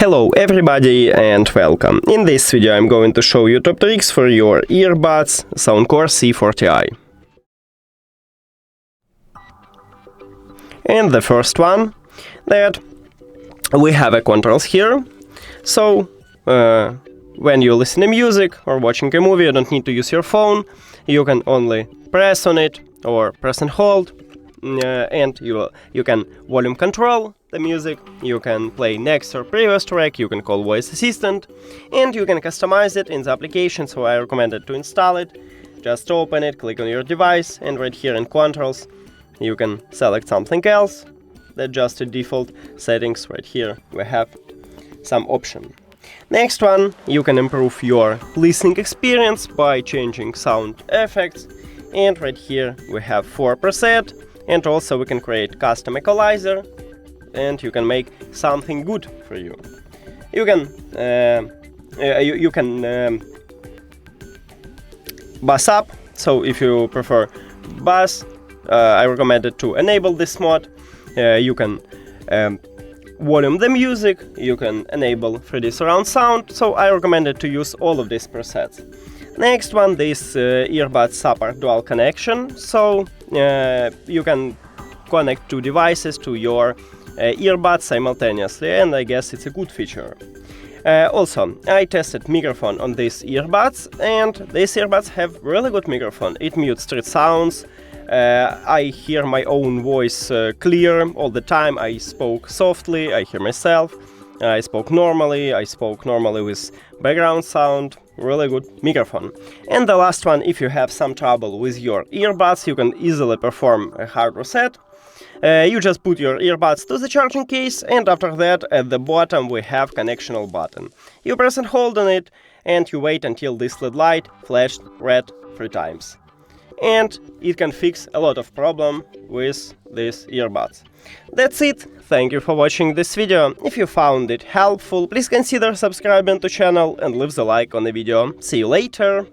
Hello everybody and welcome. In this video I'm going to show you top tricks for your earbuds SOUNDCORE C40i. And the first one, that we have a controls here. So when you listen to music or watching a movie, you don't need to use your phone. You can only press on it or press and hold, and you can volume control the music, you can play next or previous track, you can call voice assistant, and you can customize it in the application, so I recommend it to install it. Just open it, click on your device, and right here in controls you can select something else. That's just the default settings. Right here we have some option. Next one, you can improve your listening experience by changing sound effects, and right here we have 4 presets, and also we can create custom equalizer, and you can make something good for you. You can bass up. So if you prefer bass, I recommend it to enable this mod. You can volume the music. You can enable 3D surround sound. So I recommend it to use all of these presets. Next one, this earbuds support dual connection. So you can connect 2 devices to your earbuds simultaneously, and I guess it's a good feature. Also, I tested microphone on these earbuds, and these earbuds have really good microphone. It mutes street sounds. I hear my own voice clear all the time. I spoke softly, I hear myself. I spoke normally with background sound. Really good microphone. And the last one, if you have some trouble with your earbuds, you can easily perform a hard reset. You just put your earbuds to the charging case, and after that at the bottom we have connectional button. You press and hold on it, and you wait until this LED light flashed red 3 times. And it can fix a lot of problem with these earbuds. That's it. Thank you for watching this video. If you found it helpful, please consider subscribing to channel and leave the like on the video. See you later!